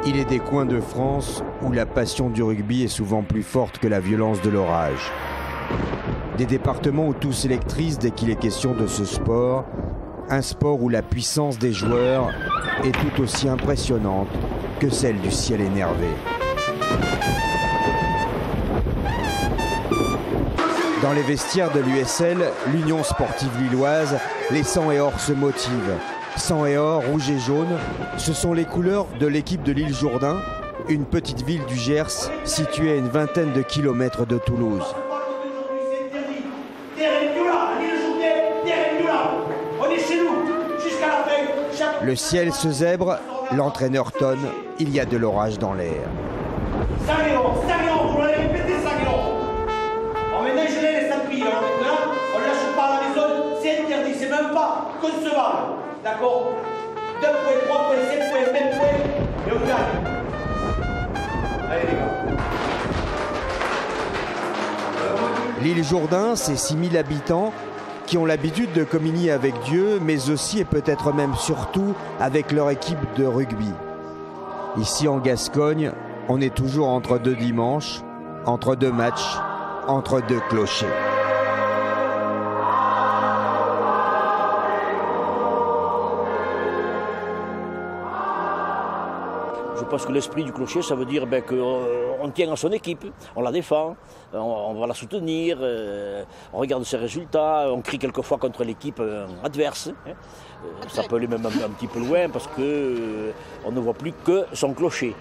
Il est des coins de France où la passion du rugby est souvent plus forte que la violence de l'orage. Des départements où tout s'électrise dès qu'il est question de ce sport, un sport où la puissance des joueurs est tout aussi impressionnante que celle du ciel énervé. Dans les vestiaires de l'USL, l'Union sportive lilloise, les sang et or se motivent. Sang et or, rouge et jaune, ce sont les couleurs de l'équipe de l'île Jourdain, une petite ville du Gers située à une vingtaine de kilomètres de Toulouse. Le ciel se zèbre, l'entraîneur tonne, il y a de l'orage dans l'air. Vous l'avez répété, maintenant je les laisse appuyer. Alors maintenant, on ne lâche pas à la maison, c'est interdit, c'est même pas concevable. D'accord? 2 points, 3 points, 5 points, 20 points, et on gagne. Allez les gars. L'île Jourdain, c'est 6000 habitants qui ont l'habitude de communier avec Dieu, mais aussi et peut-être même surtout avec leur équipe de rugby. Ici en Gascogne, on est toujours entre 2 dimanches, entre 2 matchs, entre 2 clochers. Je pense que l'esprit du clocher, ça veut dire qu'on tient à son équipe, on la défend, on va la soutenir, on regarde ses résultats, on crie quelquefois contre l'équipe adverse. Ça peut aller même un petit peu loin parce qu'on ne voit plus que son clocher.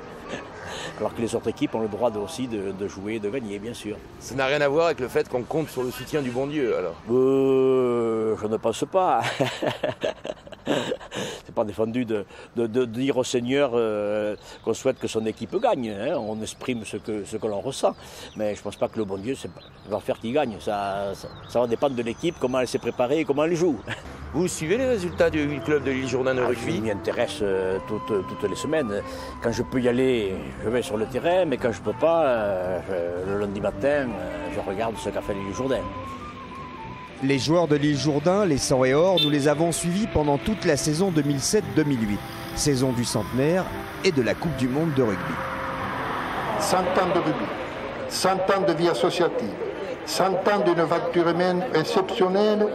Alors que les autres équipes ont le droit aussi de jouer, de gagner, bien sûr. Ça n'a rien à voir avec le fait qu'on compte sur le soutien du bon Dieu, alors? Je ne pense pas. C'est pas défendu de dire au Seigneur qu'on souhaite que son équipe gagne. Hein. On exprime ce que l'on ressent. Mais je ne pense pas que le bon Dieu va faire qu'il gagne. Ça va dépendre de l'équipe, comment elle s'est préparée et comment elle joue. Vous suivez les résultats du club de l'île Jourdain de rugby? Je m'y intéresse toutes les semaines. Quand je peux y aller, je vais sur le terrain, mais quand je ne peux pas, le lundi matin, je regarde ce qu'a fait l'île Jourdain. Les joueurs de l'île Jourdain, les sang et or, nous les avons suivis pendant toute la saison 2007-2008, saison du centenaire et de la Coupe du Monde de rugby. 100 ans de rugby, 100 ans de vie associative, 100 ans d'une aventure humaine exceptionnelle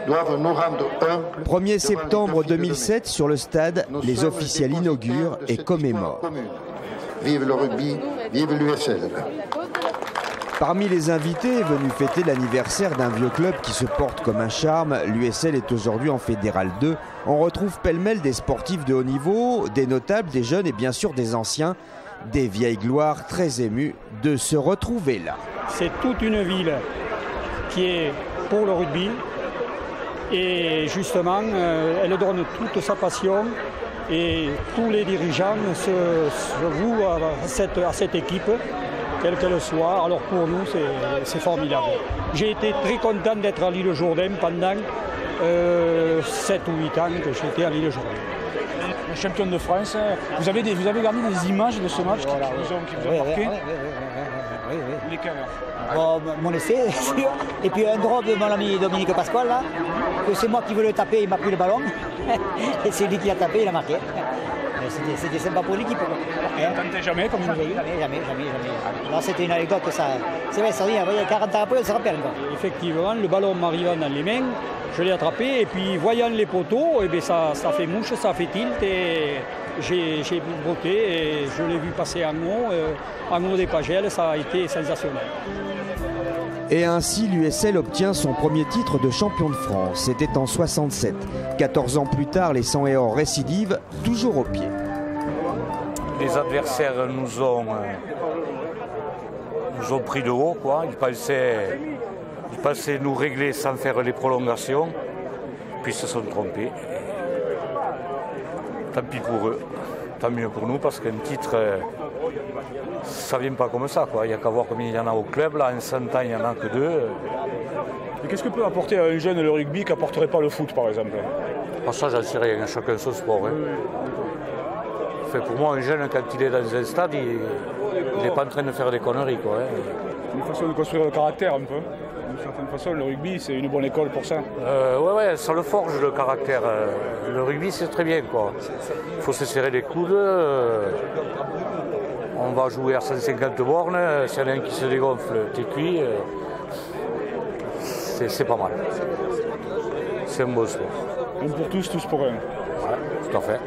doivent nous rendre humbles. 1er septembre 2007, sur le stade, les officiels inaugurent et commémorent. Vive le rugby, vive l'USL. Parmi les invités venus fêter l'anniversaire d'un vieux club qui se porte comme un charme, l'USL est aujourd'hui en Fédéral 2. On retrouve pêle-mêle des sportifs de haut niveau, des notables, des jeunes et bien sûr des anciens, des vieilles gloires très émues de se retrouver là. C'est toute une ville qui est pour le rugby et justement elle donne toute sa passion et tous les dirigeants se vouent à cette équipe, quelle qu'elle soit. Alors pour nous, c'est formidable. J'ai été très content d'être à l'île Jourdain pendant 7 ou 8 ans que j'étais à l'île Jourdain. Champion de France, vous avez gardé des images de ce match qui vous ont marqué? Oui. Lesquelles? Bon, mon essai, sûr. Et puis un drop de mon ami Dominique Pasquale, là, que c'est moi qui veux le taper, il m'a pris le ballon. Et c'est lui qui l'a tapé, il a marqué. C'était sympa pour l'équipe. Vous tentez jamais comme vous avez dit? Jamais. Non, c'était une anecdote, ça. C'est vrai, ça revient. 40 ans après, on se rappelle. Effectivement, le ballon m'arrivant dans les mains, je l'ai attrapé et puis voyant les poteaux, ça fait mouche, ça fait tilt et j'ai botté et je l'ai vu passer en haut des pagelles, ça a été sensationnel. Et ainsi, l'USL obtient son premier titre de champion de France. C'était en 67. 14 ans plus tard, les sang et or récidivent, toujours au pied. Les adversaires nous ont pris de haut, quoi. Ils pensaient nous régler sans faire les prolongations, puis ils se sont trompés. Tant pis pour eux, tant mieux pour nous, parce qu'un titre, ça vient pas comme ça, quoi. Il n'y a qu'à voir combien il y en a au club, là, en 100 ans, il n'y en a que 2. Mais qu'est-ce que peut apporter à un jeune le rugby qu'apporterait pas le foot, par exemple? Ça, j'en sais rien, chacun son sport. Hein. Pour moi, un jeune, quand il est dans un stade, il n'est pas en train de faire des conneries, quoi. Hein. Une façon de construire le caractère, un peu. d'une certaine façon, le rugby, c'est une bonne école pour ça. Ouais, ça le forge le caractère. Le rugby, c'est très bien, quoi. Il faut se serrer les coudes. On va jouer à 150 bornes. S'il y en a un qui se dégonfle, t'es cuit. C'est pas mal. C'est un beau sport. Un pour tous, tous pour un. Ouais, tout à fait.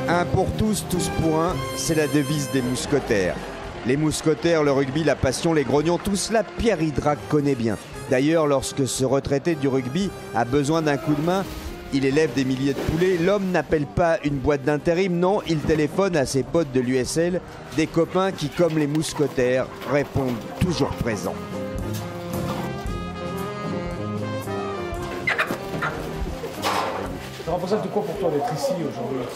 Un pour tous pour un, c'est la devise des mousquetaires. Les mousquetaires, le rugby, la passion, les grognons, tout cela, Pierre Hydrac connaît bien. D'ailleurs, lorsque ce retraité du rugby a besoin d'un coup de main, il élève des milliers de poulets. L'homme n'appelle pas une boîte d'intérim, non, il téléphone à ses potes de l'USL, des copains qui, comme les mousquetaires, répondent toujours présents. Ça représente quoi pour toi d'être ici aujourd'hui?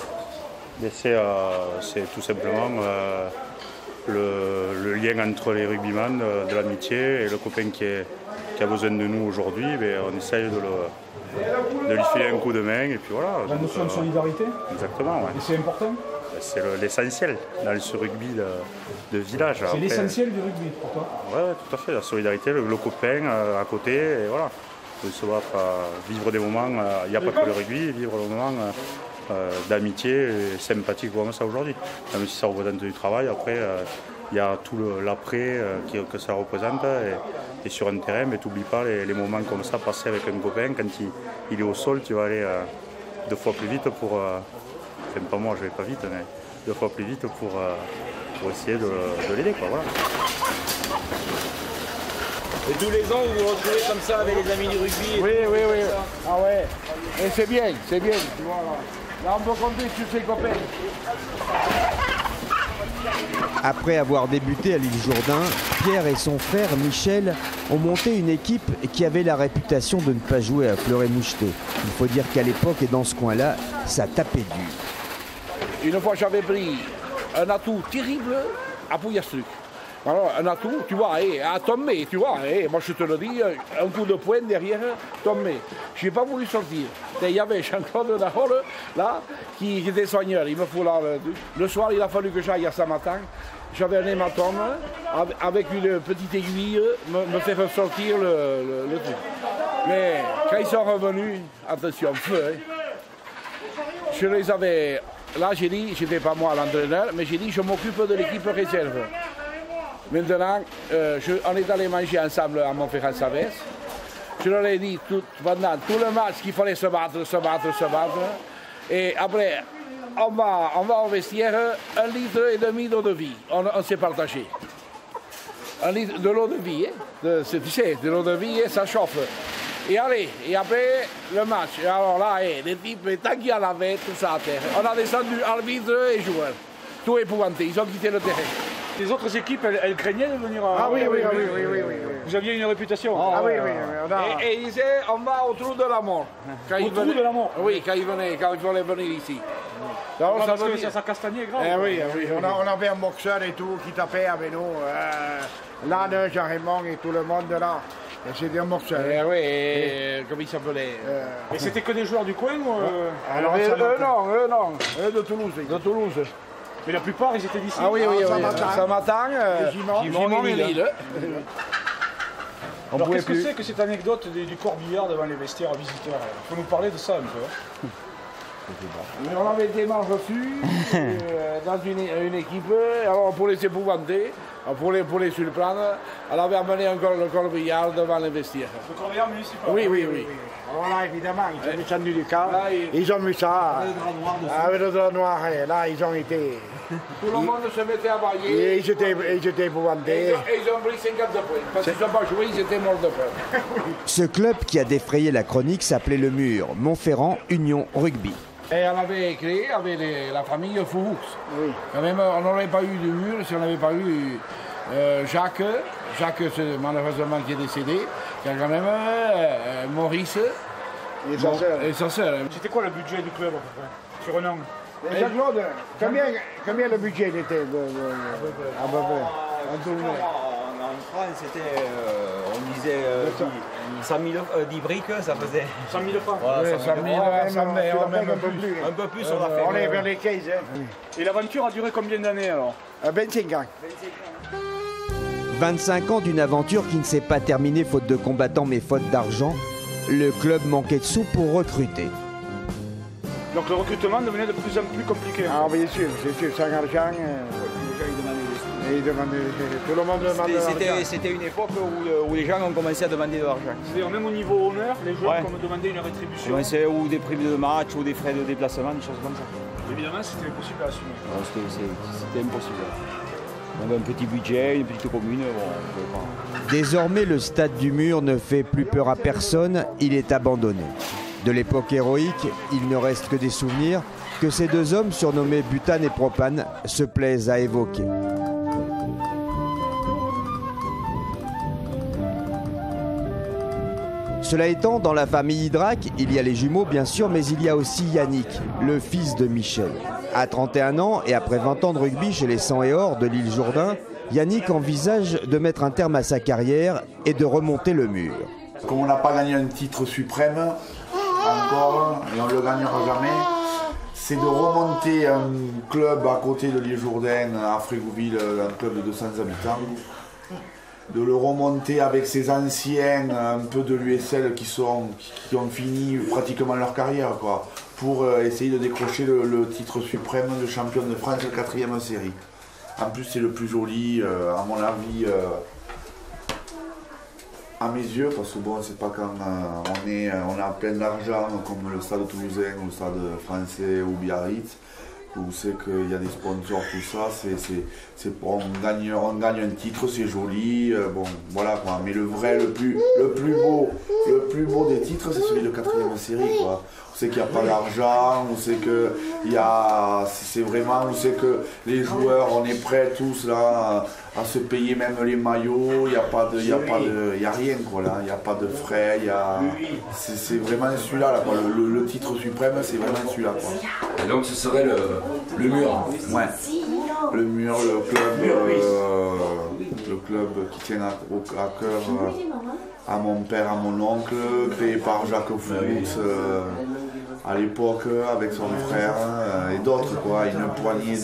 C'est tout simplement le lien entre les rugbyman, de l'amitié et le copain qui a besoin de nous aujourd'hui. On essaye de lui filer un coup de main et puis voilà. La notion de solidarité? Exactement, ouais. Et c'est important? C'est l'essentiel dans ce rugby de village. C'est l'essentiel du rugby pour toi? Oui, tout à fait. La solidarité, le copain à côté, et voilà. De se battre, vivre des moments, il n'y a pas que le rugby, vivre des moments d'amitié et sympathique comme ça aujourd'hui. Même si ça représente du travail, après il y a tout l'après que ça représente et sur un terrain, mais tu n'oublies pas les moments comme ça passés avec un copain. Quand il est au sol, tu vas aller 2 fois plus vite pour... enfin pas moi, je vais pas vite, mais 2 fois plus vite pour essayer de l'aider, quoi, voilà. Et tous les ans, vous vous retrouvez comme ça avec les amis du rugby? Oui. Ah ouais. Et c'est bien. Tu vois, là, on peut compter sur ses copains. Après avoir débuté à l'île Jourdain, Pierre et son frère Michel ont monté une équipe qui avait la réputation de ne pas jouer à fleuret-moucheté. Il faut dire qu'à l'époque et dans ce coin-là, ça tapait dur. Une fois, j'avais pris un atout terrible à Pouillastruc. Alors, un atout, tu vois, à tomber, tu vois, moi je te le dis, un coup de poing derrière, tomber. Je n'ai pas voulu sortir. Il y avait Jean-Claude Darol, là, qui était soigneur. Il me faut là, le soir, il a fallu que j'aille à Saint-Martin. J'avais un hématome, avec une petite aiguille, me faire ressortir le truc. Mais quand ils sont revenus, attention, feu, je les avais, là j'ai dit, j'étais pas moi l'entraîneur, mais j'ai dit, je m'occupe de l'équipe réserve. Maintenant, on est allé manger ensemble à Montferrand-Savès. Je leur ai dit pendant tout le match qu'il fallait se battre. Et après, on va au vestiaire, 1,5 litre d'eau de vie. On s'est partagé. 1 litre de l'eau de vie, tu sais, de l'eau de vie, ça chauffe. Et allez, et après le match. Et alors là, les types, tant qu'il y en avait, tout ça à terre. On a descendu arbitre et joueur. Tout épouvanté, ils ont quitté le terrain. Les autres équipes, elles craignaient de venir à... Ah oui. Vous aviez une réputation? Ah oui. Et ils disaient, on va au trou de la mort. Au trou de la mort? Oui, quand ils voulaient venir ici. Alors, parce que ça castagnait grave. Oui. On avait un boxeur et tout qui tapait avec nous. L'âne, Jean-Raymond et tout le monde là. Et c'était un boxeur. Comment il s'appelait Et c'était que des joueurs du coin ou... Alors, non, de Toulouse. Mais la plupart, ils étaient d'ici. Ah oui. Saint-Martin, Gimont et Lille. Alors qu'est-ce que c'est que cette anecdote du corbillard devant les vestiaires visiteurs? Il faut nous parler de ça un peu. On avait été mal reçus dans une équipe, alors pour les épouvanter, pour les surprendre, on avait amené encore le corbillard devant les vestiaires. Le corbillard municipal? Oui. Alors là, évidemment, ils sont descendus du car, ils ont mis ça avec le drap noir, et là, ils ont été... Tout le monde se mettait à bailler. Et ils étaient épouvantés. Et ils ont pris 50 points. Parce qu'ils n'ont pas joué, ils étaient morts de peur. Ce club qui a défrayé la chronique s'appelait le Mur, Montferrand Union Rugby. Et on avait créé avec la famille Foux. Oui. Quand même, on n'aurait pas eu de Mur si on n'avait pas eu Jacques, malheureusement qui est décédé, qui a quand même Maurice et sa sœur. C'était quoi le budget du club à peu près sur un an? Jean-Claude, combien le budget était à peu près en France, c'était, on disait 100 000 10 briques, ça faisait... 100 000 francs. Voilà, 100 000 même un peu plus. Un peu plus, on a fait. On est vers les 15. Et l'aventure a duré combien d'années alors? 25 ans. 25 ans. 25 ans d'une aventure qui ne s'est pas terminée faute de combattants mais faute d'argent. Le club manquait de sous pour recruter. Donc le recrutement devenait de plus en plus compliqué. Ah bien sûr, sans argent. Ils demandaient, tout le monde demandait de l'argent. C'était une époque où les gens ont commencé à demander de l'argent. C'est-à-dire même au niveau honneur, les joueurs demandaient une rétribution. Ou des primes de match, ou des frais de déplacement, des choses comme ça. Évidemment, c'était impossible à assumer. C'était impossible. On avait un petit budget, une petite commune. Désormais, le stade du Mur ne fait plus peur à personne, il est abandonné. De l'époque héroïque, il ne reste que des souvenirs que ces deux hommes surnommés Butane et Propane se plaisent à évoquer. Cela étant, dans la famille Hydrac, il y a les jumeaux bien sûr, mais il y a aussi Yannick, le fils de Michel. À 31 ans et après 20 ans de rugby chez les 100 et Or de l'île Jourdain, Yannick envisage de mettre un terme à sa carrière et de remonter le mur. Comme on n'a pas gagné un titre suprême encore, et on ne le gagnera jamais, c'est de remonter un club à côté de l'île Jourdain, à Frégouville, un club de 200 habitants, de le remonter avec ses anciens, un peu de l'USL qui ont fini pratiquement leur carrière, quoi, pour essayer de décrocher le titre suprême de champion de France de 4e série. En plus, c'est le plus joli, à mon avis, à mes yeux, parce que bon, c'est pas quand on a plein d'argent comme le stade toulousain ou le stade français ou Biarritz, où c'est qu'il y a des sponsors, tout ça, c'est pour on gagne un titre, c'est joli, bon voilà quoi. Mais le vrai, le plus beau des titres, c'est celui de 4e série, quoi. On sait qu'il n'y a pas d'argent, on sait que c'est vraiment, on sait que les joueurs, on est prêts tous là à se payer même les maillots, il n'y a rien quoi là, il n'y a pas de frais, c'est vraiment celui-là là, quoi. Le titre suprême, c'est vraiment celui-là, quoi. Et donc ce serait le Mur. Ouais. Le Mur, le club qui tient à cœur à mon père, à mon oncle, créé par Jacques Fuchs à l'époque avec son frère et d'autres, quoi, une poignée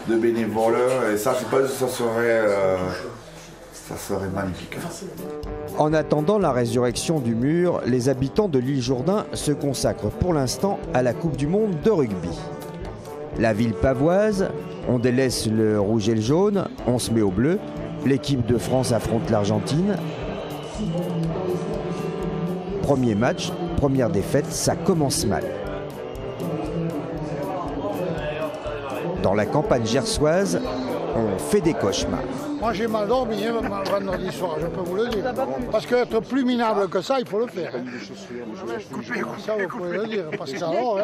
de bénévoles, et ça serait magnifique. En attendant la résurrection du Mur, les habitants de l'île Jourdain se consacrent pour l'instant à la Coupe du Monde de rugby. La ville pavoise, on délaisse le rouge et le jaune, on se met au bleu. L'équipe de France affronte l'Argentine. Premier match, première défaite, ça commence mal. Dans la campagne gersoise, on fait des cauchemars. Moi j'ai mal dormi vendredi soir, je peux vous le dire. Parce qu'être plus minable que ça, il faut le faire. Ça vous pouvez le dire, parce que alors...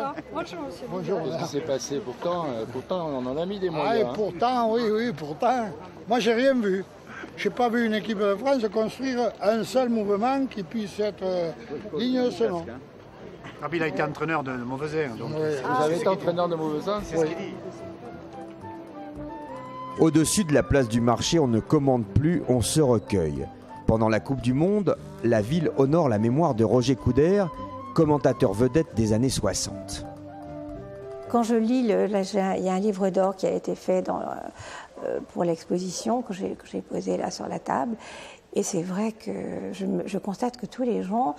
Bonjour. Qu'est-ce qui s'est passé? Pourtant, on en a mis des moyens. Pourtant, oui, pourtant. Moi j'ai rien vu. Je n'ai pas vu une équipe de France construire un seul mouvement qui puisse être digne de ce nom. Il a été entraîneur de Mauvesin. Oui. Vous avez été entraîneur de Mauvesin? C'est ce qu'il dit. Au-dessus de la place du marché, on ne commande plus, on se recueille. Pendant la Coupe du Monde, la ville honore la mémoire de Roger Coudert, commentateur vedette des années 60. Quand je lis, il y a un livre d'or qui a été fait pour l'exposition que j'ai posé là sur la table. Et c'est vrai que je constate que tous les gens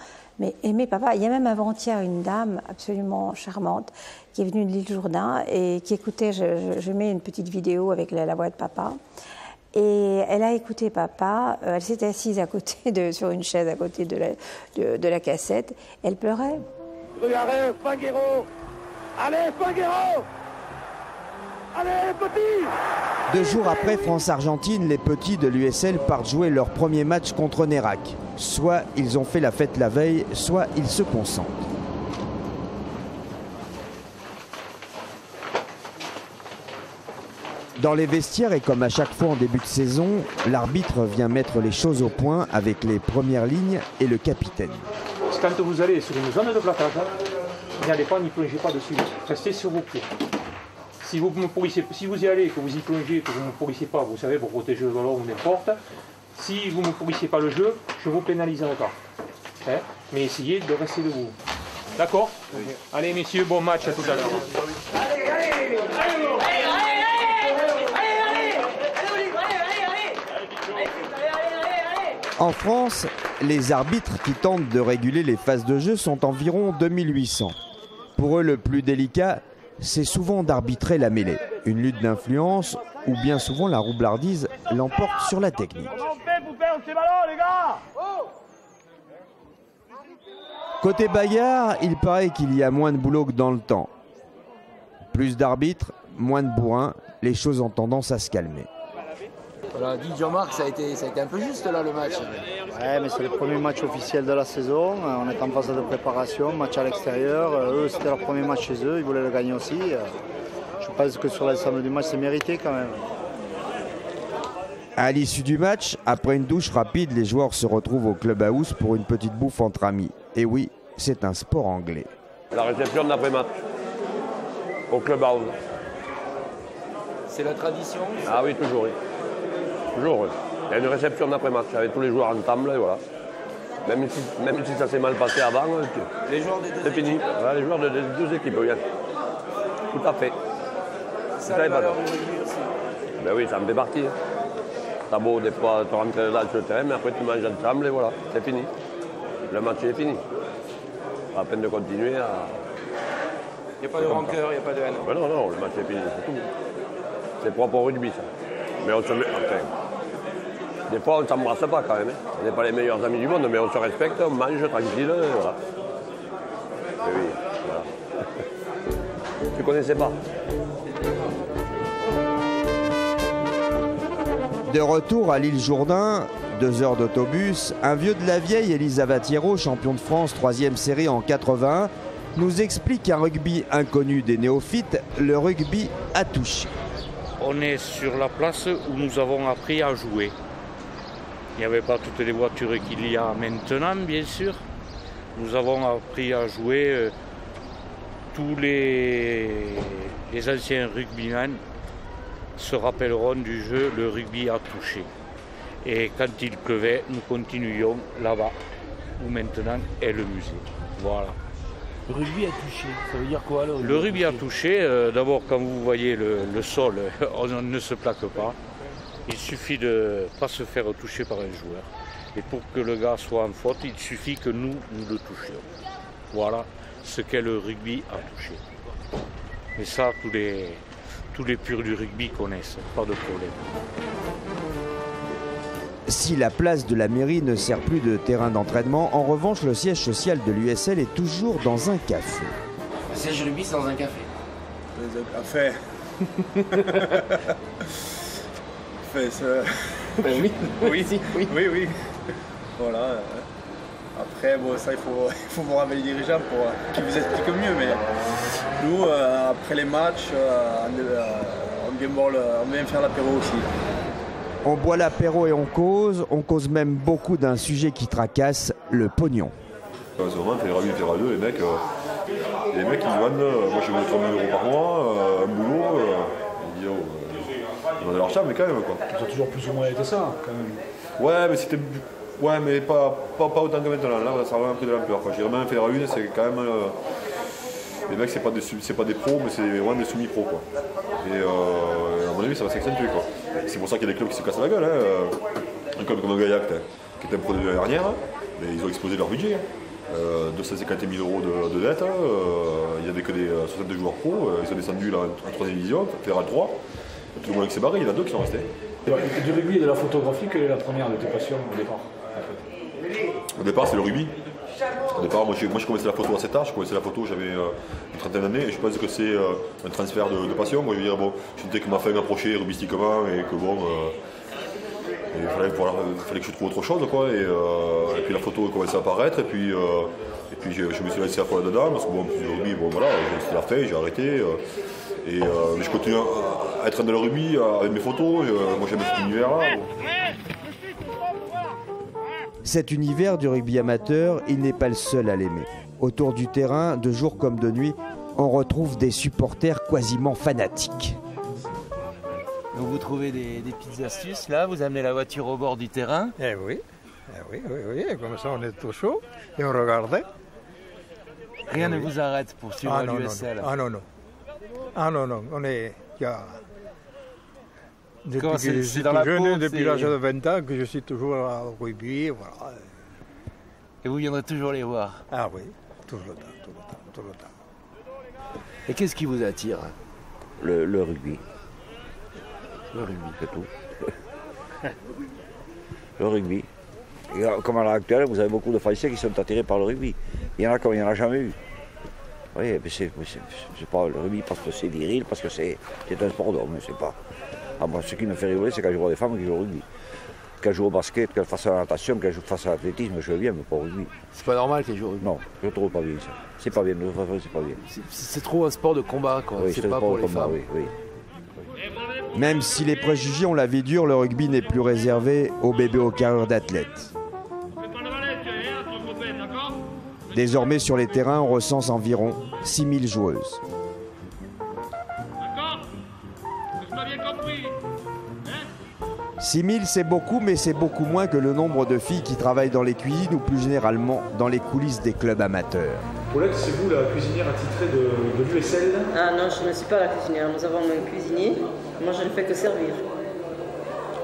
aimaient papa. Il y a même avant-hier une dame absolument charmante qui est venue de l'île Jourdain et qui écoutait, je mets une petite vidéo avec la voix de papa. Et elle a écouté papa, elle s'était assise à côté sur une chaise à côté de la cassette. Elle pleurait. Regardez, Fanguero! Allez, Fanguero! Allez, petits! 2 jours après France-Argentine, les petits de l'USL partent jouer leur premier match contre Nérac. Soit ils ont fait la fête la veille, soit ils se concentrent. Dans les vestiaires et comme à chaque fois en début de saison, l'arbitre vient mettre les choses au point avec les premières lignes et le capitaine. Quand vous allez sur une zone de plaquage, n'y allez pas, n'y plongez pas dessus. Restez sur vos pieds. Si vous y allez, que vous y plongez, que vous ne me pourrissez pas, vous savez, pour protéger le ballon ou n'importe, si vous ne me pourrissez pas le jeu, je ne vous pénaliserai pas. Hein? Mais essayez de rester debout. D'accord? Oui. Allez messieurs, bon match à tout à l'heure. En France, les arbitres qui tentent de réguler les phases de jeu sont environ 2800. Pour eux, le plus délicat, c'est souvent d'arbitrer la mêlée. Une lutte d'influence où bien souvent la roublardise l'emporte sur la technique. Côté bagarre, il paraît qu'il y a moins de boulot que dans le temps. Plus d'arbitres, moins de bourrins, les choses ont tendance à se calmer. Voilà, dit Jean-Marc, ça a été un peu juste là le match. Ouais, mais c'est le premier match officiel de la saison. On est en phase de préparation, match à l'extérieur. Eux, c'était leur premier match chez eux, ils voulaient le gagner aussi. Je pense que sur l'ensemble du match, c'est mérité quand même. À l'issue du match, après une douche rapide, les joueurs se retrouvent au clubhouse pour une petite bouffe entre amis. Et oui, c'est un sport anglais. La réception d'après-match au clubhouse. C'est la tradition? Ah oui, toujours, oui. Toujours, oui. Il y a une réception d'après-match avec tous les joueurs ensemble, et voilà. Même si ça s'est mal passé avant, c'est fini. Ouais, les joueurs des deux équipes, oui. Tout à fait. Ça, la valeur du rugby aussi. Ben oui, ça me fait partie. T'as beau des fois te rentrer là sur le terrain, mais après tu manges ensemble et voilà, c'est fini. Le match est fini. Pas la peine de continuer à... Il n'y a pas de rancœur, il n'y a pas de haine. Ben non, le match est fini, c'est tout. C'est propre au rugby, ça. Mais on se met... Enfin, des fois, on ne s'embrasse pas quand même. Hein. On n'est pas les meilleurs amis du monde, mais on se respecte, on mange tranquille, et voilà. Et oui, voilà. Tu connaissais pas? De retour à l'île Jourdain, 2 heures d'autobus, un vieux de la vieille, Elisa Vattiero, champion de France 3e série en 81, nous explique un rugby inconnu des néophytes, le rugby à toucher. On est sur la place où nous avons appris à jouer. Il n'y avait pas toutes les voitures qu'il y a maintenant, bien sûr. Nous avons appris à jouer. Tous les anciens rugbymen se rappelleront du jeu le rugby à toucher. Et quand il pleuvait, nous continuions là-bas, où maintenant est le musée. Voilà. Le rugby à toucher, ça veut dire quoi alors? Le rugby à toucher, d'abord quand vous voyez le sol, on ne se plaque pas. Il suffit de ne pas se faire toucher par un joueur. Et pour que le gars soit en faute, il suffit que nous le touchions. Voilà ce qu'est le rugby à toucher. Et ça, tous les purs du rugby connaissent, pas de problème. Si la place de la mairie ne sert plus de terrain d'entraînement, en revanche, le siège social de l'USL est toujours dans un café. Le siège rugby, c'est dans un café. Dans un café. Oui. Oui. Voilà. Après, bon, ça, il faut voir avec les dirigeants pour qu'ils vous expliquent mieux. Mais nous, après les matchs, on vient faire l'apéro aussi. On boit l'apéro et on cause même beaucoup d'un sujet qui tracasse, le pognon. C'est vraiment Fédéral 1, Fédéral 2, les mecs ils vendent, moi je veux 3 000 € par mois, un boulot, ils vendent de l'argent, mais quand même quoi. Ça a toujours plus ou moins été ça, quand même. Ouais, mais c'était... Ouais, mais pas autant que maintenant, là ça a vraiment pris de l'ampleur. Je dirais même Fédéral 1, c'est quand même... les mecs, c'est pas des pros, mais c'est vraiment des semi-pros quoi. Et à mon avis, ça va s'accentuer quoi. C'est pour ça qu'il y a des clubs qui se cassent la gueule. Hein. Un club comme Gaillac, qui était un pro de l'année dernière, mais ils ont explosé leur budget. 250 000 € de dette, il n'y avait que des 62 joueurs pro, ils sont descendus là, en 3e division, Fédéral 3. Tout le monde qui s'est barré, il y en a 2 qui sont restés. Du rugby et de la photographie, quelle est la première de tes passions au départ? Au départ, c'est le rugby. Au départ, moi je connaissais la photo à cet âge, j'avais une trentaine d'années et je pense que c'est un transfert de passion. Moi, je veux dire, bon, je sentais que ma fin approchait rugbystiquement et que bon, il fallait que je trouve autre chose quoi. Et puis la photo commençait à apparaître et puis je me suis laissé à fond là-dedans parce que bon, le rugby, bon voilà, c'était la fin, j'ai arrêté. Mais je continue à être dans le rugby avec mes photos, moi j'aime cet univers-là. Cet univers du rugby amateur, il n'est pas le seul à l'aimer. Autour du terrain, de jour comme de nuit, on retrouve des supporters quasiment fanatiques. Donc vous trouvez des petites astuces là, vous amenez la voiture au bord du terrain. Oui, comme ça on est tout chaud et on regardait. Rien ne vous arrête pour suivre l'USL. Ah non, on est... Depuis que je suis tout jeune, depuis l'âge de 20 ans, que je suis toujours au rugby, voilà. Et vous viendrez toujours les voir? Ah oui, tout le temps. Et qu'est-ce qui vous attire? Le rugby. Le rugby. C'est tout. Le rugby. Et comme à l'heure actuelle, vous avez beaucoup de Français qui sont attirés par le rugby. Il y en a comme il n'y en a jamais eu. Oui, mais c'est pas le rugby parce que c'est viril, parce que c'est un sport d'homme, c'est pas. Ah, moi, ce qui me fait rigoler, c'est quand je vois des femmes qui jouent au rugby. Qu'elles jouent au basket, qu'elles fassent la natation, qu'elles fassent l'athlétisme, je veux bien, mais pas au rugby. C'est pas normal qu'elles jouent au rugby? Non, je trouve pas bien ça. C'est pas bien, de toute façon, c'est pas bien. C'est trop un sport de combat, quoi. Oui, c'est pas pour les femmes. Oui. Même si les préjugés ont la vie dure, le rugby n'est plus réservé aux bébés aux carrures d'athlètes. Désormais, sur les terrains, on recense environ 6000 joueuses. 6000, c'est beaucoup, mais c'est beaucoup moins que le nombre de filles qui travaillent dans les cuisines ou plus généralement dans les coulisses des clubs amateurs. Paulette, c'est vous la cuisinière attitrée de l'USL? Ah non, je ne suis pas la cuisinière. Nous avons un cuisinier. Moi, je ne fais que servir.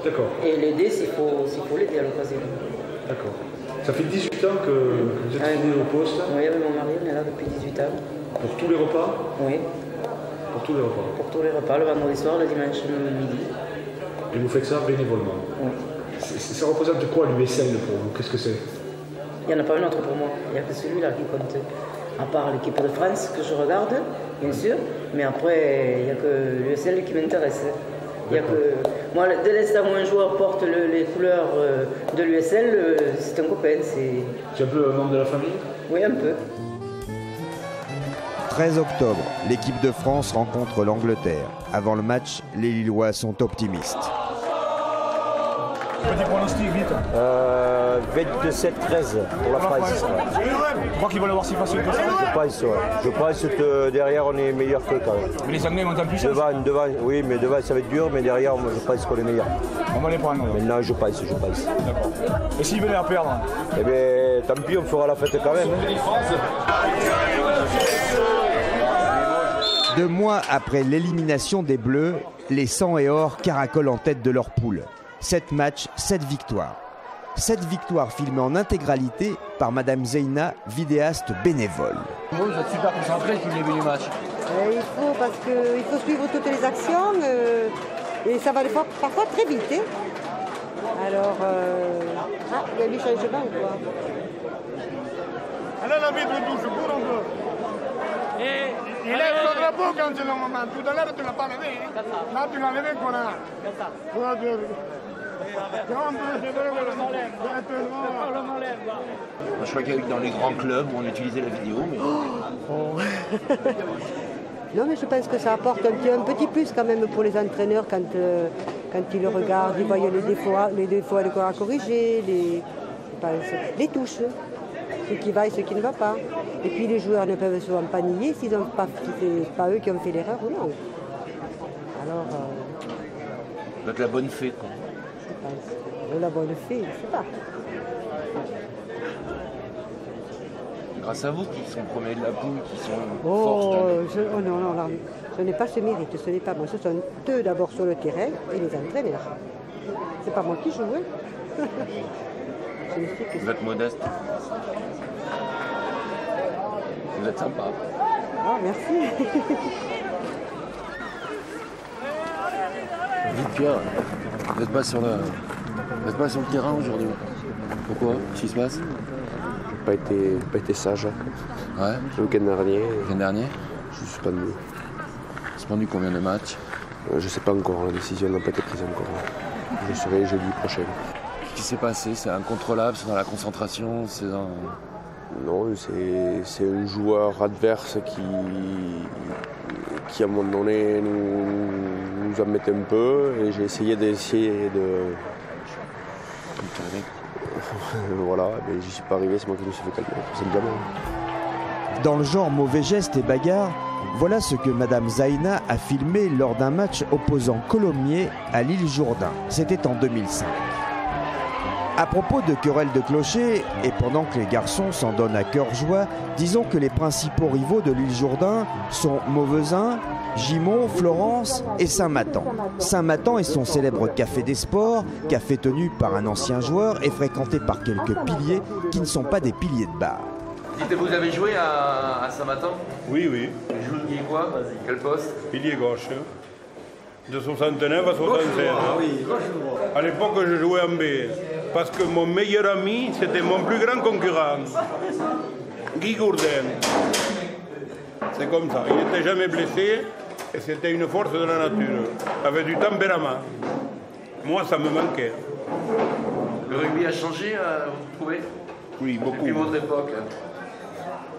D'accord. Et l'aider s'il faut l'aider à l'occasion. D'accord. Ça fait 18 ans que vous êtes trouvé au poste? Oui, avec mon mari, on est là depuis 18 ans. Pour tous les repas? Oui. Pour tous les repas? Pour tous les repas, le vendredi soir, le dimanche midi. Et vous faites ça bénévolement? Oui. Ça représente quoi l'USL pour vous? Qu'est-ce que c'est? Il n'y en a pas un autre pour moi. Il n'y a que celui-là qui compte. À part l'équipe de France que je regarde, bien sûr. Mais après, il n'y a que l'USL qui m'intéresse. Il y a que... Moi, dès l'instant où un joueur porte les couleurs de l'USL, c'est un copain. C'est un peu un membre de la famille? Oui, un peu. 13 octobre, l'équipe de France rencontre l'Angleterre. Avant le match, les Lillois sont optimistes. Petit pronostic, vite. 27-13 pour la France. Tu crois qu'ils vont l'avoir si facile que ça? Je pense que derrière on est meilleur que quand même. Mais les Anglais montent en puissance. Devant, oui, mais devant ça va être dur, mais derrière moi, je pense qu'on est meilleur. On va les prendre. Maintenant je pense. D'accord. Et s'ils venaient à perdre? Eh bien tant pis, on fera la fête quand même. 2 mois après l'élimination des Bleus, les 100 et or caracolent en tête de leur poule. 7 matchs, 7 victoires. 7 victoires filmées en intégralité par Madame Zeina, vidéaste bénévole. Vous êtes super concentré depuis le début du match. Il faut, parce qu'il faut suivre toutes les actions et ça va des fois, parfois très vite. Hein. Alors, il y a du changement ou quoi? Allez, la vie de douche, pour un peu. Et lève le drapeau quand c'est le moment. Tout à l'heure, tu ne l'as pas levé. Hein. Là, tu l'as levé, voilà. Je crois qu'il y a eu dans les grands clubs où on utilisait la vidéo, mais... Non, mais je pense que ça apporte un petit plus quand même pour les entraîneurs quand ils le regardent, ils voient les défauts à corriger, les touches, ce qui va et ce qui ne va pas. Et puis les joueurs ne peuvent souvent pas nier s'ils n'ont pas, c'est pas eux qui ont fait l'erreur ou non. Alors... Vous êtes la bonne fée, quoi. Je pense. La bonne fée, je sais pas. Grâce à vous qui sont premiers de la poule, qui sont non, ce n'est pas ce mérite, ce n'est pas moi. Ce sont eux d'abord sur le terrain et les entraîneurs. C'est pas moi qui joue. Hein. Vous êtes modeste. Vous êtes sympa. Ah, merci. Dites Pierre, vous n'êtes pas sur le terrain aujourd'hui. Pourquoi? Qu'est-ce qui se passe? Pas été sage. Ouais. Le week-end dernier. Le week-end dernier? Je suis suspendu. Suspendu combien de matchs? Je sais pas encore, la décision n'a pas été prise encore. Je serai jeudi prochain. Qu'est-ce qui s'est passé? C'est incontrôlable, c'est dans la concentration, c'est dans... Non, c'est un joueur adverse qui à un moment donné nous embêtait un peu et j'ai essayé de... Voilà, mais j'y suis pas arrivé, c'est moi qui me suis fait calmer, tout simplement. Dans le genre mauvais gestes et bagarres, voilà ce que Madame Zeina a filmé lors d'un match opposant Colomiers à l'île Jourdain. C'était en 2005. À propos de querelles de clochers, et pendant que les garçons s'en donnent à cœur joie, disons que les principaux rivaux de l'île Jourdain sont Mauvezin, Gimont, Florence et Saint-Matan. Saint-Matan est son célèbre café des sports, café tenu par un ancien joueur et fréquenté par quelques piliers qui ne sont pas des piliers de bar. Dites, vous avez joué à Saint-Matan? Oui, oui. Vous jouiez quoi? Quel poste? Pilier gauche. De 69 à 76. Ah oui. À l'époque, je jouais en B. Parce que mon meilleur ami, c'était mon plus grand concurrent. Guy Gourdin. C'est comme ça. Il n'était jamais blessé et c'était une force de la nature. Il avait du tempérament. Moi, ça me manquait. Le rugby a changé, vous trouvez? Oui, beaucoup. Depuis votre époque.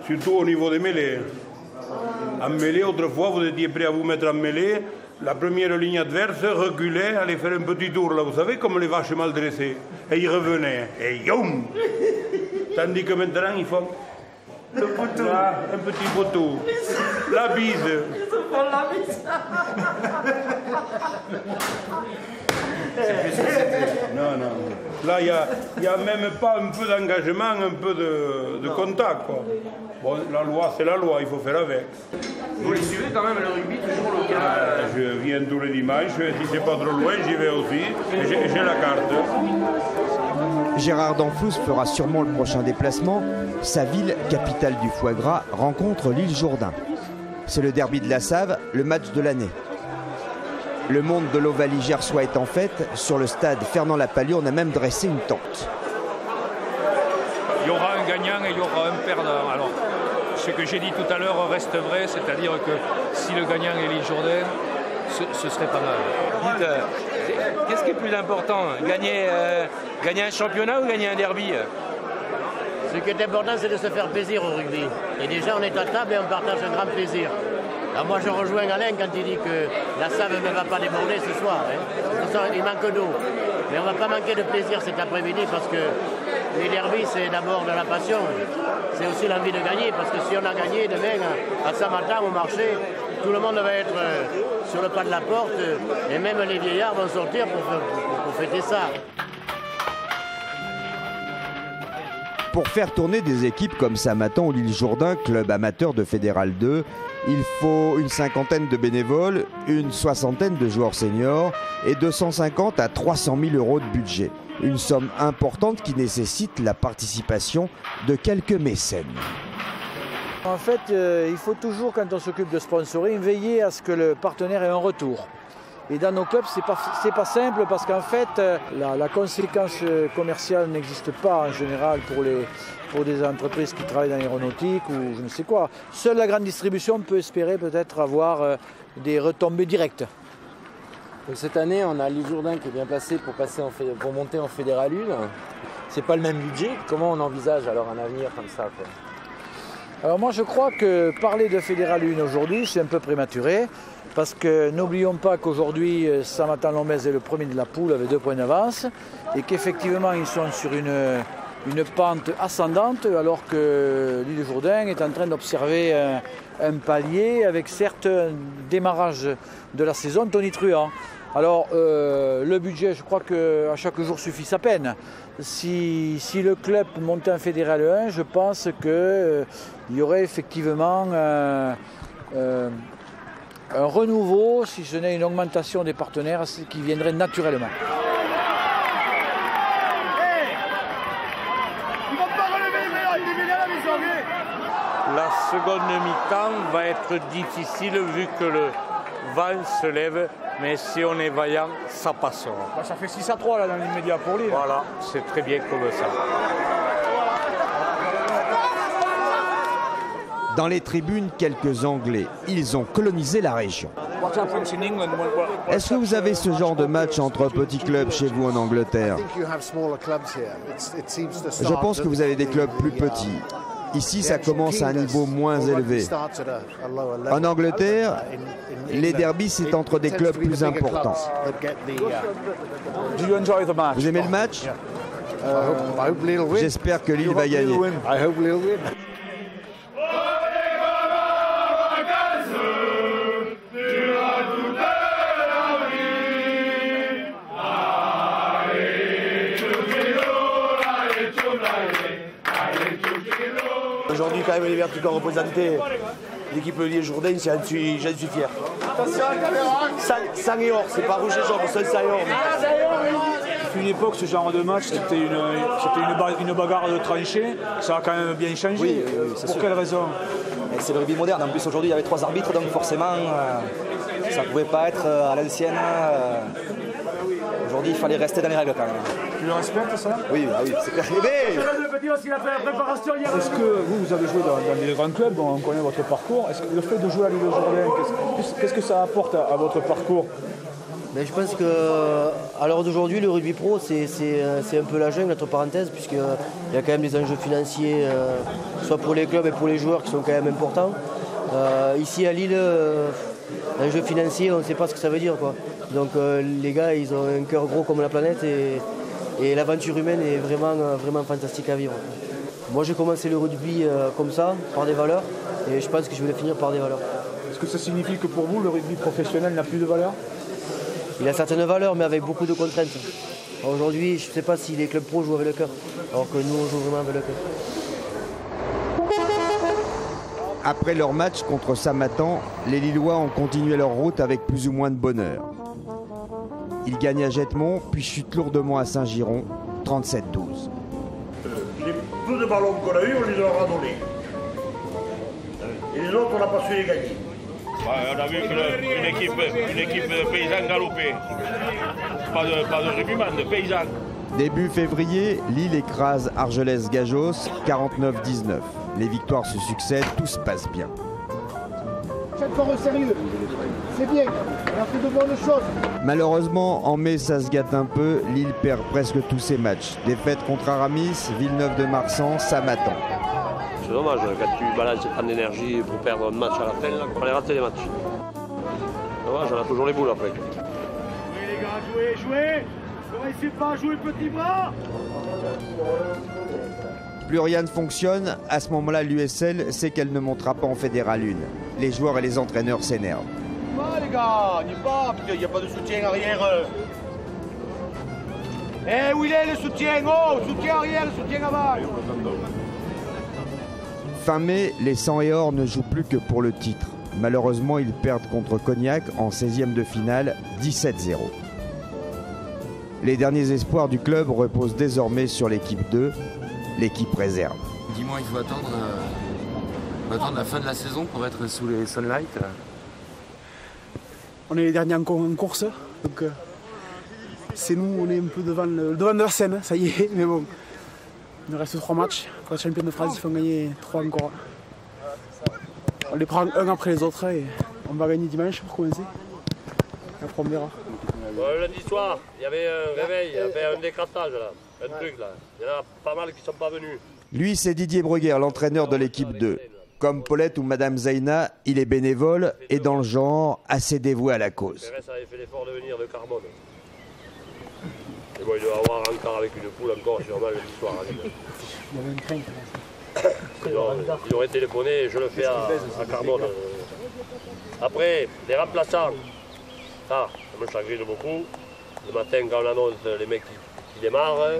Surtout au niveau des mêlées. En mêlée, autrefois, vous étiez prêt à vous mettre en mêlée. La première ligne adverse reculait, allait faire un petit tour, là, vous savez, comme les vaches mal dressées. Et ils revenaient. Et youm! Tandis que maintenant, ils font... Le poteau. Là, un petit poteau. La bise. Ils se font la bise. C'est plus ce que c'était. Non, non. Là, il n'y a même pas un peu d'engagement, un peu de contact, quoi. Bon, la loi, c'est la loi, il faut faire avec. Vous les suivez quand même, le rugby, toujours local? Je viens tous les dimanches, si c'est pas trop loin, j'y vais aussi. Et j'ai la carte. Gérard Danflous fera sûrement le prochain déplacement. Sa ville, capitale du foie gras, rencontre l'île Jourdain. C'est le derby de la Save, le match de l'année. Le monde de l'Ovalie gersois est en fête. Sur le stade Fernand Lapalus, on a même dressé une tente. Il y aura un gagnant et il y aura un perdant. Alors, ce que j'ai dit tout à l'heure reste vrai, c'est-à-dire que si le gagnant est l'île Jourdain, ce serait pas mal. Dites, qu'est-ce qui est plus important, gagner un championnat ou gagner un derby? Ce qui est important, c'est de se faire plaisir au rugby. Et déjà, on est à table et on partage un grand plaisir. Alors moi, je rejoins Alain quand il dit que la Save ne va pas déborder ce soir. Hein. Ce soir, il manque d'eau. Mais on ne va pas manquer de plaisir cet après-midi parce que les derbys, c'est d'abord de la passion. C'est aussi l'envie de gagner parce que si on a gagné demain à Saint-Matan au marché, tout le monde va être sur le pas de la porte et même les vieillards vont sortir pour fêter ça. Pour faire tourner des équipes comme Saint-Matan ou l'île Jourdain, club amateur de Fédéral 2, il faut une cinquantaine de bénévoles, une soixantaine de joueurs seniors et 250 à 300 000 euros de budget. Une somme importante qui nécessite la participation de quelques mécènes. En fait, il faut toujours, quand on s'occupe de sponsoring, veiller à ce que le partenaire ait un retour. Et dans nos clubs, c'est pas simple parce qu'en fait, la conséquence commerciale n'existe pas en général pour des entreprises qui travaillent dans l'aéronautique ou je ne sais quoi. Seule la grande distribution peut espérer peut-être avoir des retombées directes. Donc cette année, on a l'île Jourdain qui est bien placé pour monter en Fédéral 1. C'est pas le même budget. Comment on envisage alors un avenir comme ça, quoi? Alors moi, je crois que parler de Fédéral 1 aujourd'hui, c'est un peu prématuré. Parce que n'oublions pas qu'aujourd'hui, Saint-Matan-Lombez est le premier de la poule avec 2 points d'avance et qu'effectivement, ils sont sur une pente ascendante alors que l'île Jourdain est en train d'observer un palier avec certes un démarrage de la saison tonitruant. Alors le budget, je crois qu'à chaque jour suffit sa peine. Si le club montait en Fédéral 1, je pense qu'il y aurait effectivement un renouveau, si ce n'est une augmentation des partenaires, qui viendrait naturellement. La seconde mi-temps va être difficile vu que le vent se lève, mais si on est vaillant, ça passera. Ça fait 6-3 là dans l'immédiat pour Lille. Voilà, c'est très bien comme ça. Dans les tribunes, quelques Anglais. Ils ont colonisé la région. Est-ce que vous avez ce genre de match entre petits clubs chez vous en Angleterre? Je pense que vous avez des clubs plus petits. Ici, ça commence à un niveau moins élevé. En Angleterre, les derbys, c'est entre des clubs plus importants. Vous aimez le match? J'espère que Lille va gagner. quand même les Verts qui ont représenté l'équipe de Liège-Jourdain, j'en suis fier. Sang et or, c'est pas rouge et jaune, c'est sang et or. Depuis une époque, ce genre de match, c'était une bagarre de tranchées. Ça a quand même bien changé. Oui, pour quelle raison? C'est le rugby moderne. En plus, aujourd'hui, il y avait 3 arbitres, donc forcément, ça ne pouvait pas être à l'ancienne. Aujourd'hui, il fallait rester dans les règles quand même. Tu le respectes, ça? Oui, oui, c'est clair. Est-ce que vous avez joué dans des grands clubs, on connaît votre parcours. Est-ce que le fait de jouer à l'île de Jourdain, qu'est-ce que ça apporte à votre parcours? Mais je pense qu'à l'heure d'aujourd'hui, le rugby pro, c'est un peu la jungle, entre parenthèses, puisqu'il y a quand même des enjeux financiers, soit pour les clubs et pour les joueurs, qui sont quand même importants. Ici à Lille, l'enjeu financier, on ne sait pas ce que ça veut dire, quoi. Donc les gars, ils ont un cœur gros comme la planète et l'aventure humaine est vraiment fantastique à vivre. Moi, j'ai commencé le rugby comme ça, par des valeurs, et je pense que je vais le finir par des valeurs. Est-ce que ça signifie que pour vous, le rugby professionnel n'a plus de valeur? Il a certaines valeurs, mais avec beaucoup de contraintes. Aujourd'hui, je ne sais pas si les clubs pro jouent avec le cœur, alors que nous, on joue vraiment avec le cœur. Après leur match contre Samatan, les Lillois ont continué leur route avec plus ou moins de bonheur. Ils gagnent à Jetmont, puis chutent lourdement à Saint-Giron, 37-12. Les peu de ballons qu'on a eu, on les aura donnés. Et les autres, on n'a pas su les gagner. On a vu qu'une équipe de paysans galopée. Pas de rugbyman, de paysans. Début février, Lille écrase Argelès-Gajos, 49-19. Les victoires se succèdent, tout se passe bien. Chaque fois au sérieux, c'est bien, on a fait de bonnes choses. Malheureusement, en mai, ça se gâte un peu. Lille perd presque tous ses matchs. Défaite contre Aramis, Villeneuve-de-Marsan, Samatan. C'est dommage, quand tu balances tant d'énergie pour perdre un match à la fin, il fallait rater les matchs. Dommage, on a toujours les boules après. Oui les gars, jouez, ne laissez pas jouer petit bras. Plus rien ne fonctionne, à ce moment-là, l'USL sait qu'elle ne montera pas en Fédéral 1. Les joueurs et les entraîneurs s'énervent. Les gars, n'y pas, il n'y a pas de soutien arrière. Où il est le soutien? Oh, soutien arrière, le soutien avant. Fin mai, les 100 et or ne jouent plus que pour le titre. Malheureusement, ils perdent contre Cognac en 16e de finale, 17-0. Les derniers espoirs du club reposent désormais sur l'équipe 2, l'équipe réserve. Dis-moi, il faut attendre la fin de la saison pour être sous les Sunlight. On est les derniers en course, donc c'est nous, on est un peu devant de la scène, ça y est, mais bon. Il nous reste 3 matchs. Pour la championne de France, il faut en gagner 3 encore. On les prend un après les autres et on va gagner dimanche pour commencer. Et après on verra. Lundi soir, il y avait un réveil, il y avait un décrassage là, un truc là. Il y en a pas mal qui ne sont pas venus. Lui, c'est Didier Bruguer, l'entraîneur de l'équipe 2. Comme Paulette ou Madame Zaina, il est bénévole et dans le genre assez dévoué à la cause. Pérez avait fait l'effort de venir de Carbone. Et bon, il doit avoir encore avec une poule encore sûrement lundi soir. Il y avait une crainte. Ils auraient téléphoné, je le fais à Carbone. Après, les remplaçants, ça me chagrine beaucoup. Le matin, quand on annonce les mecs qui démarrent,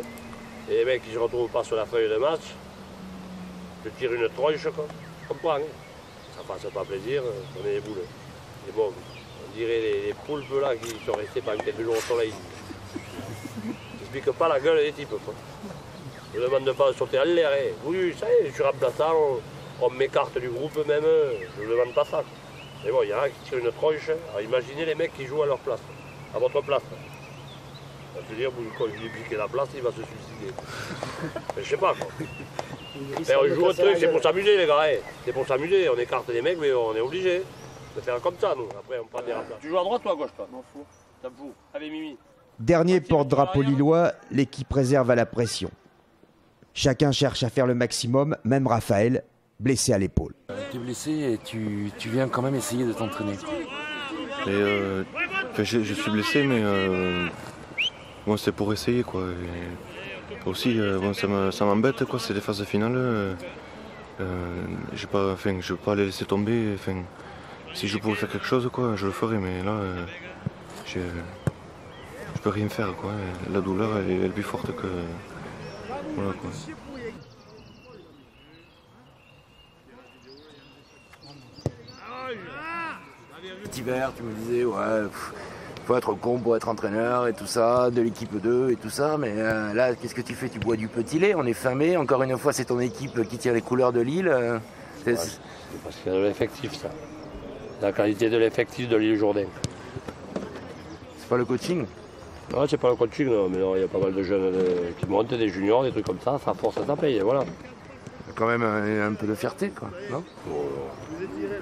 et les mecs qui ne se retrouvent pas sur la feuille de match, je tire une tronche, quoi. Je comprends, hein. Ça passe pas plaisir, on est les boules. Mais bon, on dirait les poulpes là qui sont restés pendant quelques jours au soleil. Pas la gueule des types, quoi. Je ne demande pas de sauter à l'air. Oui, ça y est, je suis remplaçant, on m'écarte du groupe même, je ne demande pas ça. Mais bon, il y en a qui tirent une tronche. Alors imaginez les mecs qui jouent à leur place, à votre place. Je veux dire, quand je lui ai piqué la place, il va se suicider. Mais je sais pas, quoi. Mais on joue un truc, c'est pour s'amuser, les gars. C'est pour s'amuser, on écarte les mecs, mais on est obligé de faire comme ça, nous. Après, on prend des remplaçants. Tu joues à droite ou à gauche, toi? M'en fous. Ça me fout. Allez, Mimi. Dernier porte-drapeau lillois, l'équipe réserve à la pression. Chacun cherche à faire le maximum, même Raphaël, blessé à l'épaule. Tu es blessé et tu viens quand même essayer de t'entraîner. Je suis blessé, mais bon, c'est pour essayer, quoi. Et aussi, bon, ça m'embête, quoi. C'est des phases finales. Je veux pas les laisser tomber. Si je pouvais faire quelque chose, quoi, je le ferais, mais là, je peux rien faire, quoi. La douleur, elle est plus forte que... Voilà, quoi. Cet hiver, tu me disais, ouais, faut être con pour être entraîneur et tout ça, de l'équipe 2 et tout ça, mais là, qu'est-ce que tu fais? Tu bois du petit lait, on est famé, encore une fois, c'est ton équipe qui tient les couleurs de Lille. Ouais, c'est parce qu'il y a de l'effectif, ça. La qualité de l'effectif de l'île Jourdain. C'est pas le coaching? Non, c'est pas le coaching, non, mais il y a pas mal de jeunes qui montent, des juniors, des trucs comme ça force, ça paye, voilà. Il y a quand même un peu de fierté, quoi, non?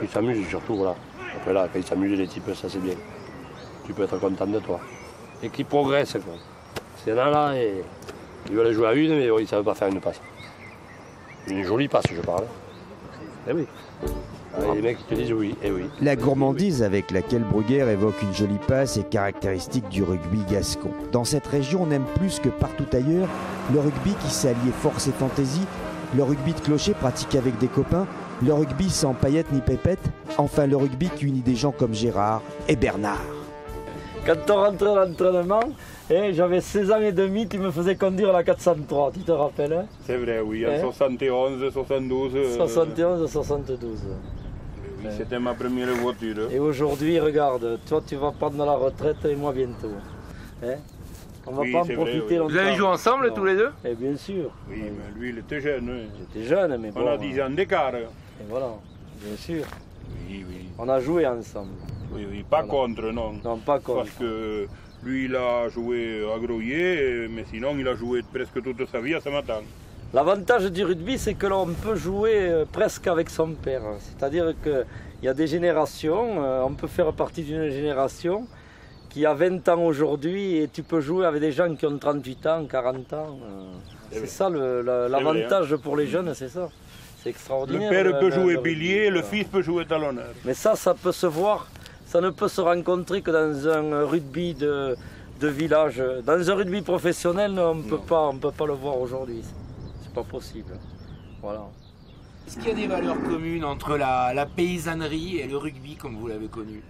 Ils s'amusent surtout, voilà. Après là, quand ils s'amusent, les types, ça c'est bien. Tu peux être content de toi. Et qu'ils progressent, quoi. C'est là, là, et ils veulent jouer à une, mais ils ne savent pas faire une passe. Une jolie passe, je parle. Eh oui. Et les mecs qui te disent oui, et oui. La gourmandise avec laquelle Bruguère évoque une jolie passe est caractéristique du rugby gascon. Dans cette région, on aime plus que partout ailleurs le rugby qui sait allier force et fantaisie, le rugby de clocher pratiqué avec des copains, le rugby sans paillettes ni pépettes, enfin le rugby qui unit des gens comme Gérard et Bernard. Quand on rentrait à l'entraînement, j'avais 16 ans et demi, tu me faisais conduire la 403, tu te rappelles hein? C'est vrai, oui, en 71, 72. 71, 72. Oui, c'était ma première voiture. Et aujourd'hui, regarde, toi tu vas prendre la retraite et moi bientôt. Hein? On va pas en profiter longtemps. Vous avez joué ensemble tous les deux? Eh bien sûr. Oui, mais lui il était jeune. J'étais jeune, mais bon. On a 10 ans d'écart. Et voilà, bien sûr. Oui, oui. On a joué ensemble. Oui, oui, pas contre, non. Non, pas contre. Parce que lui, il a joué à Groyer, mais sinon, il a joué presque toute sa vie à Saint-Martin. L'avantage du rugby, c'est que l'on peut jouer presque avec son père. C'est-à-dire qu'il y a des générations, on peut faire partie d'une génération qui a 20 ans aujourd'hui et tu peux jouer avec des gens qui ont 38 ans, 40 ans. C'est ça l'avantage pour les jeunes, c'est ça. C'est extraordinaire. Le père peut jouer pilier, le fils peut jouer talonneur. Mais ça peut se voir, ça ne peut se rencontrer que dans un rugby de village. Dans un rugby professionnel, on ne peut pas le voir aujourd'hui. C'est pas possible. Voilà. Est-ce qu'il y a des valeurs communes entre la paysannerie et le rugby comme vous l'avez connu?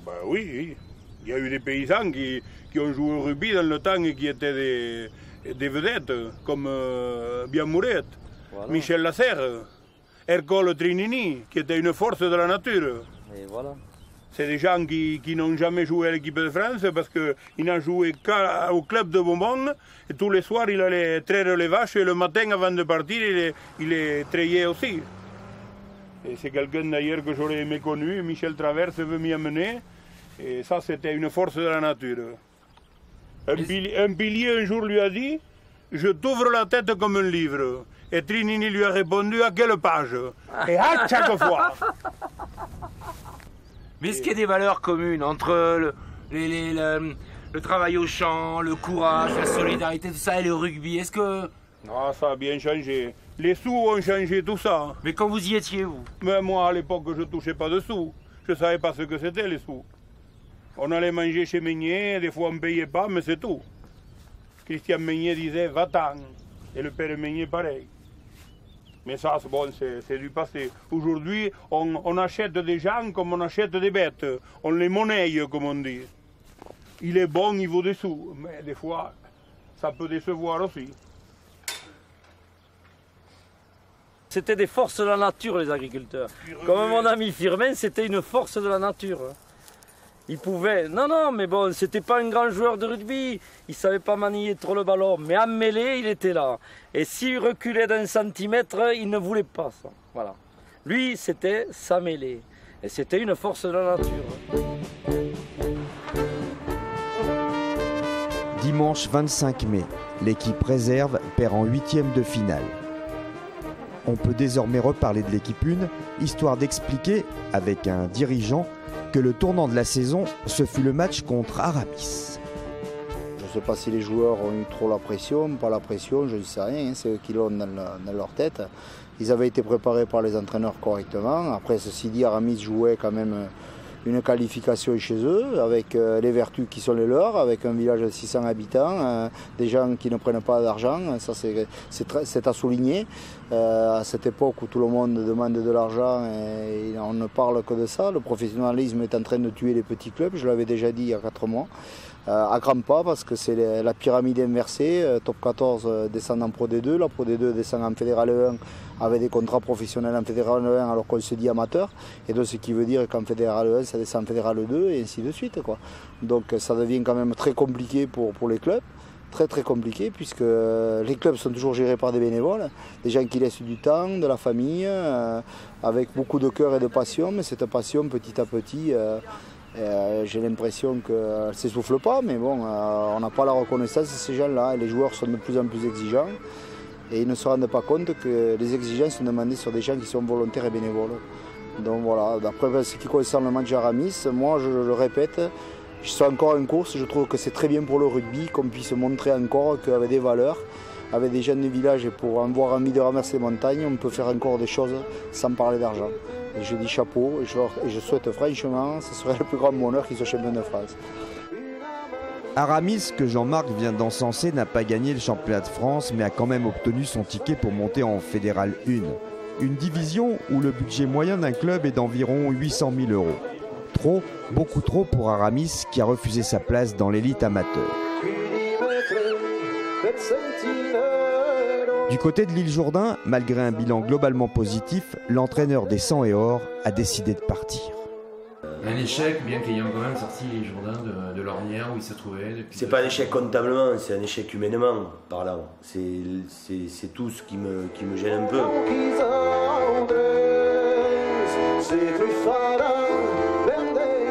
Ben oui, oui. Il y a eu des paysans qui ont joué au rugby dans le temps et qui étaient des vedettes, comme Biamourette, voilà. Michel Lasserre, Ercole Trinini, qui était une force de la nature. Et voilà. C'est des gens qui n'ont jamais joué à l'équipe de France parce qu'il n'a joué qu'au club de Beaumont et tous les soirs il allait traire les vaches et le matin avant de partir il les trayait aussi. Et c'est quelqu'un d'ailleurs que j'aurais aimé connu, Michel Traverse veut m'y amener et ça c'était une force de la nature. Un pilier un jour lui a dit « Je t'ouvre la tête comme un livre ». Et Trinini lui a répondu « À quelle page ?» Et à chaque fois. Mais est-ce qu'il y a des valeurs communes entre le travail au champ, le courage, la solidarité, tout ça et le rugby? Est-ce que... Ah, ça a bien changé. Les sous ont changé tout ça. Mais quand vous y étiez, vous? Mais moi, à l'époque, je ne touchais pas de sous. Je ne savais pas ce que c'était, les sous. On allait manger chez Meignet, des fois on ne payait pas, mais c'est tout. Christian Meignet disait « Va-t'en ». Et le père Meignet, pareil. Mais ça, bon, c'est du passé. Aujourd'hui, on achète des gens comme on achète des bêtes. On les monnaie, comme on dit. Il est bon, il vaut des sous. Mais des fois, ça peut décevoir aussi. C'était des forces de la nature, les agriculteurs. Comme mon ami Firmin, c'était une force de la nature. Il pouvait... Non, mais bon, c'était pas un grand joueur de rugby. Il savait pas manier trop le ballon. Mais en mêlée, il était là. Et s'il reculait d'un centimètre, il ne voulait pas ça. Voilà. Lui, c'était sa mêlée. Et c'était une force de la nature. Dimanche 25 mai, l'équipe réserve perd en 8e de finale. On peut désormais reparler de l'équipe 1, histoire d'expliquer, avec un dirigeant, que le tournant de la saison, ce fut le match contre Aramis. Je ne sais pas si les joueurs ont eu trop la pression, pas la pression, je ne sais rien, c'est eux qui l'ont dans leur tête. Ils avaient été préparés par les entraîneurs correctement. Après, ceci dit, Aramis jouait quand même une qualification chez eux, avec les vertus qui sont les leurs, avec un village de 600 habitants, des gens qui ne prennent pas d'argent, ça c'est à souligner. À cette époque où tout le monde demande de l'argent et on ne parle que de ça, le professionnalisme est en train de tuer les petits clubs, je l'avais déjà dit il y a 4 mois. à grands pas parce que c'est la pyramide inversée. Top 14 descend en Pro D2, la Pro D2 descend en Fédéral 1 avec des contrats professionnels en Fédéral 1 alors qu'on se dit amateur. Et donc ce qui veut dire qu'en Fédéral 1 ça descend en Fédéral 2 et ainsi de suite, quoi. Donc ça devient quand même très compliqué pour les clubs. Très compliqué puisque les clubs sont toujours gérés par des bénévoles, des gens qui laissent du temps, de la famille, avec beaucoup de cœur et de passion, mais cette passion petit à petit, j'ai l'impression qu'elle ne s'essouffle pas, mais bon, on n'a pas la reconnaissance de ces gens-là, et les joueurs sont de plus en plus exigeants, et ils ne se rendent pas compte que les exigences sont demandées sur des gens qui sont volontaires et bénévoles. Donc voilà, d'après ce qui concerne le match Aramis, moi je le répète, je suis encore en course, je trouve que c'est très bien pour le rugby qu'on puisse montrer encore qu'avec des valeurs, avec des jeunes du village et pour avoir envie de ramasser les montagnes, on peut faire encore des choses sans parler d'argent. Et je dis chapeau et je souhaite franchement, ce serait le plus grand bonheur qu'ils soient champions de France. Aramis, que Jean-Marc vient d'encenser, n'a pas gagné le championnat de France, mais a quand même obtenu son ticket pour monter en Fédéral 1. Une division où le budget moyen d'un club est d'environ 800 000 €. Trop, beaucoup trop pour Aramis qui a refusé sa place dans l'élite amateur. Du côté de l'île Jourdain, malgré un bilan globalement positif, l'entraîneur des 100 et or a décidé de partir. Un échec, bien qu'ayant quand même sorti l'île Jourdain de l'ornière où il se trouvait. C'est pas un échec comptablement, c'est un échec humainement parlant. C'est tout ce qui me gêne un peu.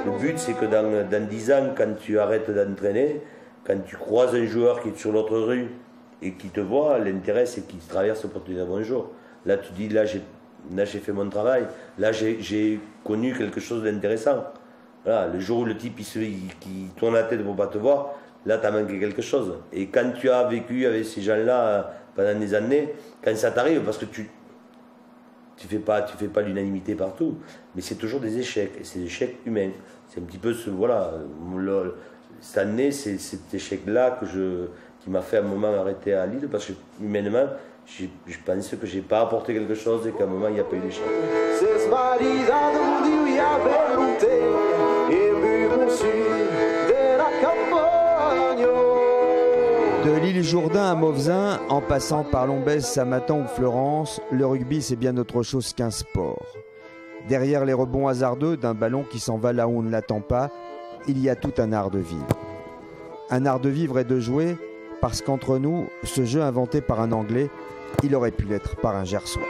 Le but, c'est que dans 10 ans, quand tu arrêtes d'entraîner, quand tu croises un joueur qui est sur l'autre rue et qui te voit, l'intérêt, c'est qu'il te traverse pour te dire bonjour. Là, tu dis, là, j'ai fait mon travail. Là, j'ai connu quelque chose d'intéressant. Voilà, le jour où le type qui tourne la tête pour ne pas te voir, là, tu as manqué quelque chose. Et quand tu as vécu avec ces gens-là pendant des années, quand ça t'arrive, parce que tu fais pas l'unanimité partout, mais c'est toujours des échecs, et c'est des échecs humains. C'est un petit peu cette année, c'est cet échec-là qui m'a fait à un moment arrêter à Lille, parce que humainement, je pense que j'ai pas apporté quelque chose et qu'à un moment, il n'y a pas eu d'échec. De l'île Jourdain à Mauvesin, en passant par Lombez, Samatan ou Fleurance, le rugby c'est bien autre chose qu'un sport. Derrière les rebonds hasardeux d'un ballon qui s'en va là où on ne l'attend pas, il y a tout un art de vivre. Un art de vivre et de jouer, parce qu'entre nous, ce jeu inventé par un Anglais, il aurait pu l'être par un Gersois.